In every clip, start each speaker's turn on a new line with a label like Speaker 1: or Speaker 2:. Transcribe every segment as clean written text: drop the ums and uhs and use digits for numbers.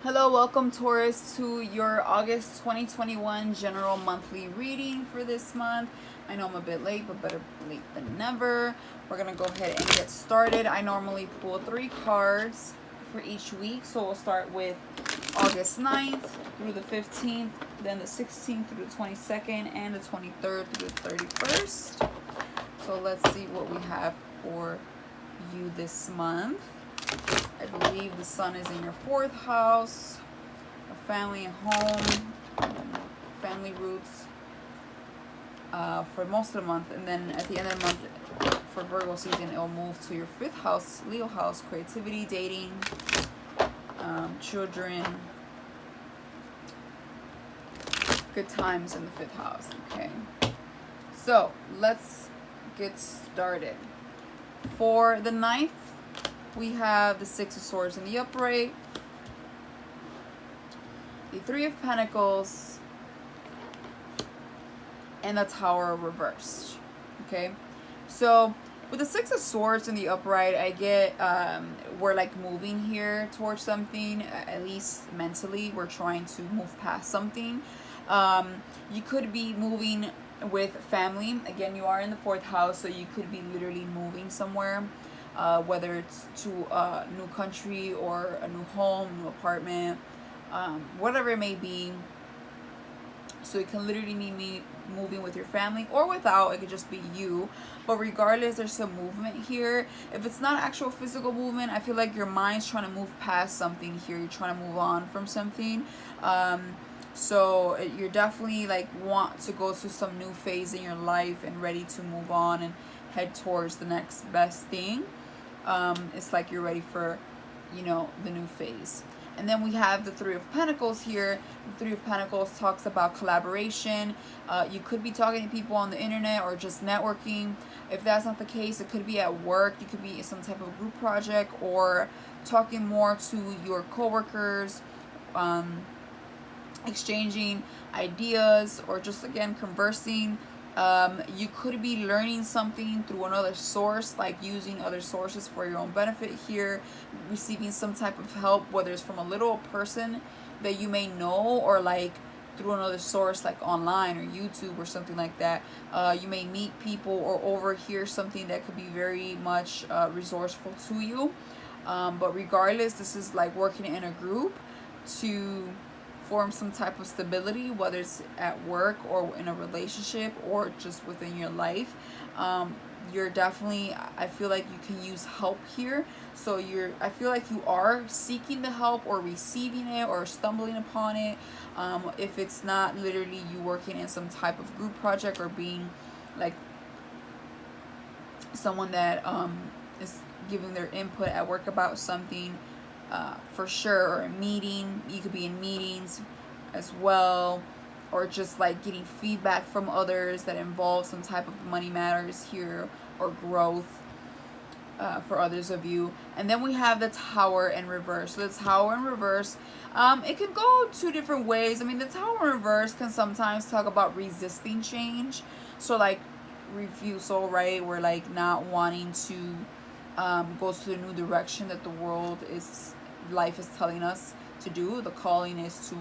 Speaker 1: Hello, welcome Taurus to your August 2021 general monthly reading for this month. I know I'm a bit late, but better late than never. We're going to go ahead and get started. I normally pull 3 cards for each week, so we'll start with August 9th through the 15th, then the 16th through the 22nd, and the 23rd through the 31st. So let's see what we have for you this month. I believe the sun is in your 4th house, your family and home, family roots for most of the month. And then at the end of the month, for Virgo season, it will move to your 5th house, Leo house, creativity, dating, children, good times in the 5th house. Okay, so let's get started. For the 9th, we have the 6 of Swords in the upright, the 3 of Pentacles, and the Tower reversed. Okay, so with the 6 of Swords in the upright, I get we're like moving here towards something, at least mentally. We're trying to move past something. You could be moving with family. Again, you are in the 4th house, so you could be literally moving somewhere. Whether it's to a new country or a new home, new apartment, whatever it may be. So it can literally be moving with your family or without. It could just be you. But regardless, there's some movement here. If it's not actual physical movement, I feel like your mind's trying to move past something here. You're trying to move on from something. So you're definitely like want to go to some new phase in your life and ready to move on and head towards the next best thing. It's like you're ready for, the new phase. And then we have the 3 of Pentacles here. The 3 of Pentacles talks about collaboration. You could be talking to people on the internet or just networking. If that's not the case, it could be at work. You could be in some type of group project or talking more to your coworkers, exchanging ideas, or just again conversing. You could be learning something through another source, like using other sources for your own benefit here, receiving some type of help, whether it's from a little person that you may know or like through another source like online or YouTube or something like that. You may meet people or overhear something that could be very much resourceful to you. But regardless, this is like working in a group to form some type of stability, whether it's at work or in a relationship or just within your life. You're definitely, I feel like you can use help here. So I feel like you are seeking the help or receiving it or stumbling upon it. If it's not literally you working in some type of group project or being like someone that is giving their input at work about something, for sure, or a meeting. You could be in meetings as well, or just like getting feedback from others that involve some type of money matters here or growth for others of you. And then we have the Tower in reverse. So the Tower in reverse, it can go 2 different ways. I mean, the Tower in reverse can sometimes talk about resisting change. So like refusal, right? We're like not wanting to go to the new direction that the world life is telling us to do. The calling is to,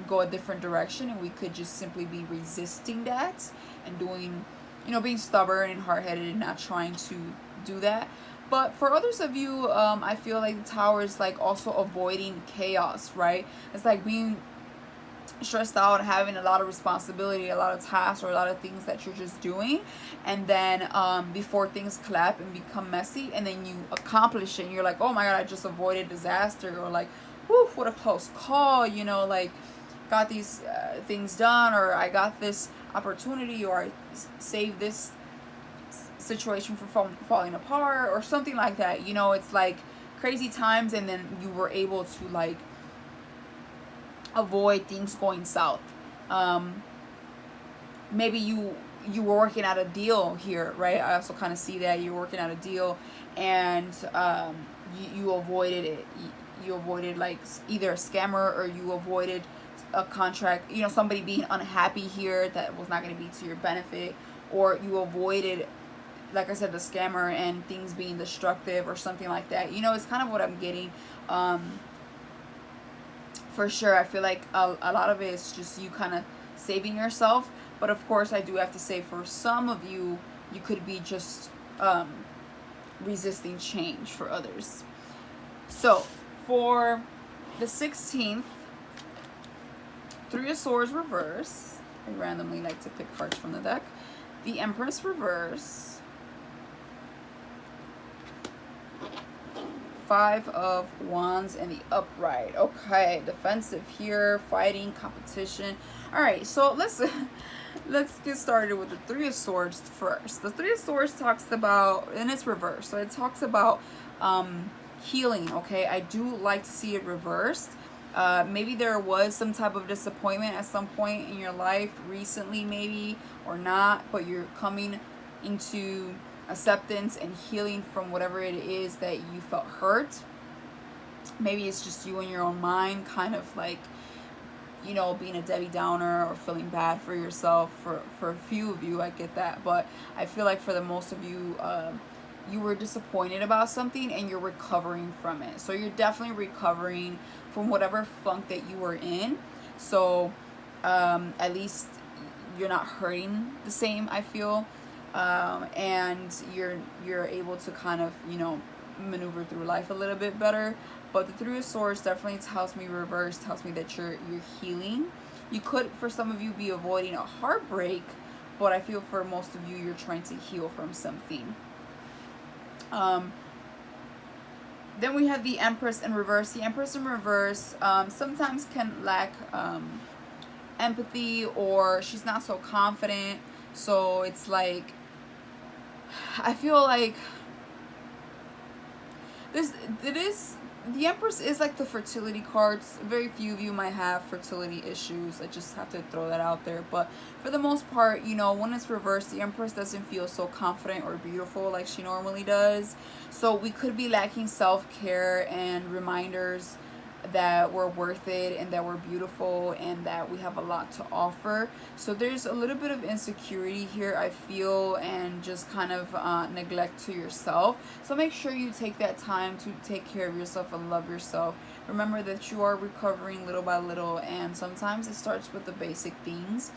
Speaker 1: go a different direction, and we could just simply be resisting that and doing, being stubborn and hard-headed and not trying to do that. But for others of you, I feel like the Tower is like also avoiding chaos, right? It's like being stressed out, having a lot of responsibility, a lot of tasks, or a lot of things that you're just doing, and then before things collapse and become messy, and then you accomplish it and you're like, oh my god, I just avoided disaster, or like, whew, what a close call, like got these things done, or I got this opportunity, or I saved this situation from falling apart, or something like that. It's like crazy times, and then you were able to like avoid things going south. Maybe you were working out a deal here, right? I also kind of see that you're working out a deal, and you avoided it. You avoided like either a scammer, or you avoided a contract, somebody being unhappy here that was not going to be to your benefit, or you avoided, like I said, the scammer and things being destructive or something like that. It's kind of what I'm getting. for sure, I feel like a lot of it is just you kind of saving yourself. But of course, I do have to say, for some of you, you could be just resisting change for others. So for the 16th, Three of Swords reverse. I randomly like to pick cards from the deck. The Empress reverse. Five of Wands and the upright. Okay, defensive here, fighting, competition. All right, so let's get started with the Three of Swords first. The Three of Swords talks about, and it's reversed, so it talks about healing. Okay, I do like to see it reversed. Maybe there was some type of disappointment at some point in your life recently, maybe, or not, but you're coming into acceptance and healing from whatever it is that you felt hurt. Maybe it's just you in your own mind, kind of like, you know, being a Debbie Downer or feeling bad for yourself. For a few of you, I get that, but I feel like for the most of you, you were disappointed about something and you're recovering from it. So you're definitely recovering from whatever funk that you were in. So at least you're not hurting the same, I feel. And you're able to kind of, you know, maneuver through life a little bit better. But the Three of Swords definitely tells me reverse, tells me that you're healing. You could, for some of you, be avoiding a heartbreak, but I feel for most of you, you're trying to heal from something. Then we have the Empress in reverse. The Empress in reverse sometimes can lack empathy, or she's not so confident. So it's like, I feel like the Empress is like the fertility cards. Very few of you might have fertility issues. I just have to throw that out there. But for the most part, you know, when it's reversed, the Empress doesn't feel so confident or beautiful like she normally does. So we could be lacking self-care and reminders that we're worth it and that we're beautiful and that we have a lot to offer. So there's a little bit of insecurity here, I feel, and just kind of neglect to yourself. So make sure you take that time to take care of yourself and love yourself. Remember that you are recovering little by little, and sometimes it starts with the basic things,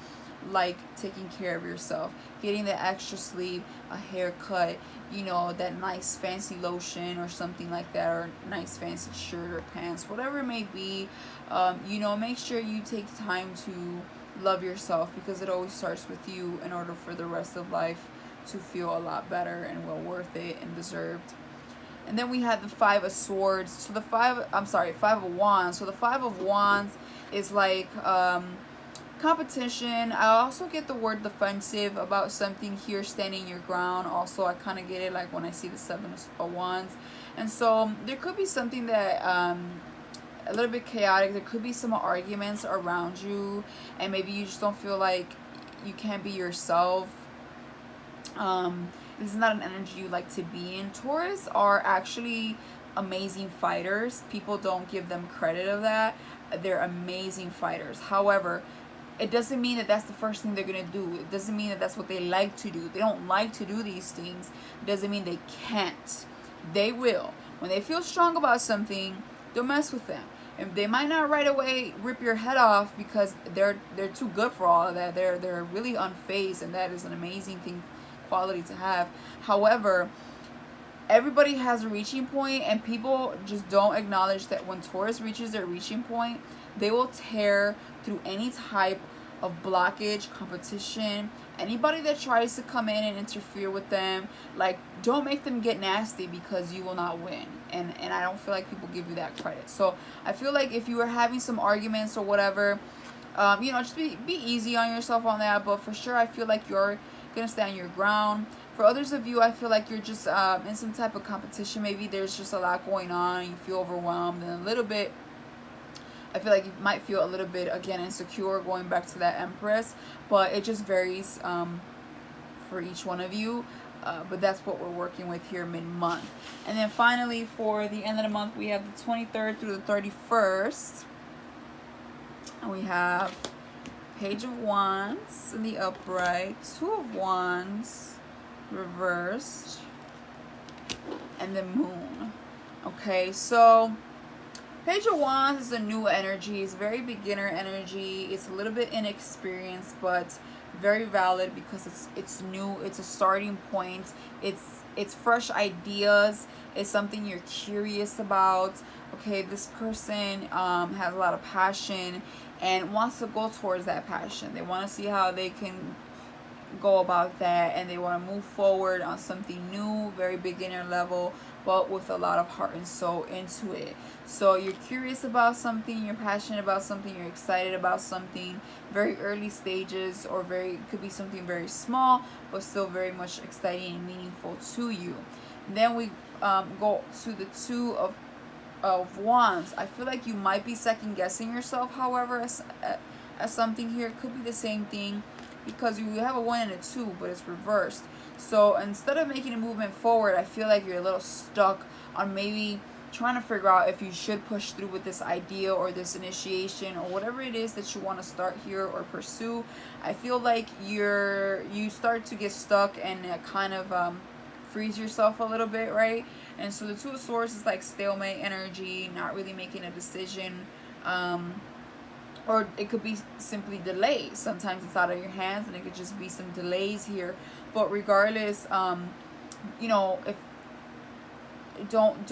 Speaker 1: like taking care of yourself, getting the extra sleep, a haircut, you know, that nice fancy lotion or something like that, or nice fancy shirt or pants, whatever it may be. You know, make sure you take time to love yourself, because it always starts with you in order for the rest of life to feel a lot better and well worth it and deserved. And then we have the Five of Swords. So the Five of Wands. So the Five of Wands is like competition. I also get the word defensive about something here, standing your ground. Also, I kind of get it like when I see the Seven of Wands. And so there could be something that a little bit chaotic. There could be some arguments around you, and maybe you just don't feel like you can't be yourself. This is not an energy you like to be in. Taurus are actually amazing fighters. People don't give them credit of that. They're amazing fighters. However, it doesn't mean that that's the first thing they're going to do. It doesn't mean that that's what they like to do. They don't like to do these things. It doesn't mean they can't. They will. When they feel strong about something, don't mess with them. And they might not right away rip your head off, because they're too good for all of that. They're really unfazed, and that is an amazing quality to have. However, everybody has a reaching point, and people just don't acknowledge that when Taurus reaches their reaching point, they will tear through any type of blockage, competition, anybody that tries to come in and interfere with them. Like, don't make them get nasty, because you will not win. And I don't feel like people give you that credit. So I feel like if you are having some arguments or whatever, you know, just be easy on yourself on that. But for sure, I feel like you're gonna stand your ground. For others of you, I feel like you're just in some type of competition. Maybe there's just a lot going on, you feel overwhelmed, and a little bit, I feel like you might feel a little bit, again, insecure, going back to that Empress. But it just varies for each one of you. But that's what we're working with here mid-month. And then finally, for the end of the month, we have the 23rd through the 31st. And we have Page of Wands in the upright, Two of Wands reversed, and the Moon. Okay, so Page of Wands is a new energy. It's very beginner energy. It's a little bit inexperienced, but very valid because it's new. It's a starting point. It's fresh ideas. It's something you're curious about. Okay, this person has a lot of passion and wants to go towards that passion. They want to see how they can go about that, and they want to move forward on something new, very beginner level, but with a lot of heart and soul into it. So you're curious about something, you're passionate about something, you're excited about something, very early stages, or very could be something very small but still very much exciting and meaningful to you. And then we go to the Two of Wands. I feel like you might be second guessing yourself, however, as something here. It could be the same thing, because you have a 1 and a 2, but it's reversed. So instead of making a movement forward, I feel like you're a little stuck on maybe trying to figure out if you should push through with this idea or this initiation or whatever it is that you want to start here or pursue. I feel like you start to get stuck and kind of freeze yourself a little bit, right? And so the Two of Swords is like stalemate energy, not really making a decision. Or it could be simply delays. Sometimes it's out of your hands, and it could just be some delays here. But regardless, if don't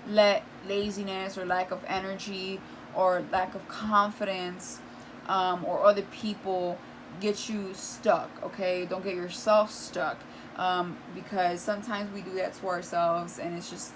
Speaker 1: let laziness or lack of energy or lack of confidence or other people get you stuck. Okay, don't get yourself stuck, because sometimes we do that to ourselves, and it's just,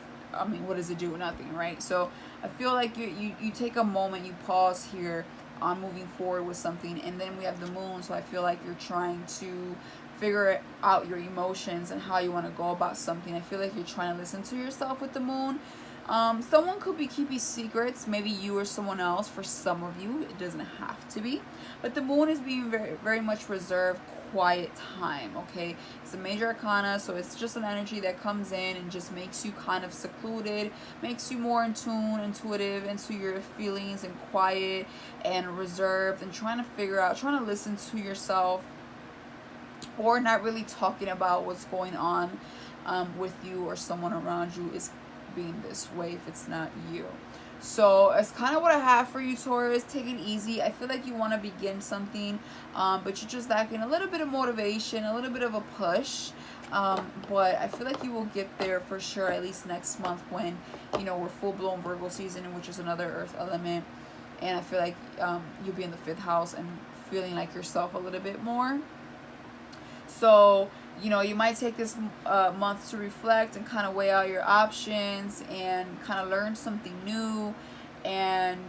Speaker 1: what does it do? Nothing, right? So I feel like you take a moment, you pause here on moving forward with something, and then we have the Moon. So I feel like you're trying to figure out your emotions and how you want to go about something. I feel like you're trying to listen to yourself with the Moon. Someone could be keeping secrets, maybe you or someone else. For some of you, it doesn't have to be, but the Moon is being very, very much reserved, quiet time. Okay, it's a major arcana, so it's just an energy that comes in and just makes you kind of secluded, makes you more in tune, intuitive into your feelings, and quiet and reserved, and trying to listen to yourself, or not really talking about what's going on with you or someone around you is being this way if it's not you. So it's kind of what I have for you, Taurus. Take it easy. I feel like you want to begin something, but you're just lacking a little bit of motivation, a little bit of a push. But I feel like you will get there for sure, at least next month, when we're full-blown Virgo season, which is another earth element. And I feel like you'll be in the 5th house and feeling like yourself a little bit more. So you might take this month to reflect and kind of weigh out your options and kind of learn something new, and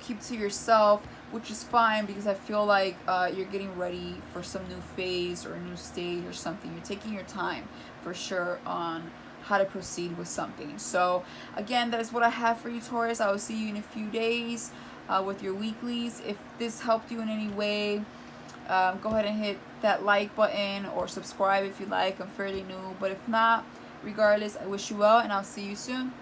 Speaker 1: keep to yourself, which is fine, because I feel like you're getting ready for some new phase or a new stage or something. You're taking your time for sure on how to proceed with something. So again, that is what I have for you, Taurus. I will see you in a few days with your weeklies. If this helped you in any way, go ahead and hit that like button or subscribe if you like. I'm fairly new, but if not, regardless, I wish you well, and I'll see you soon.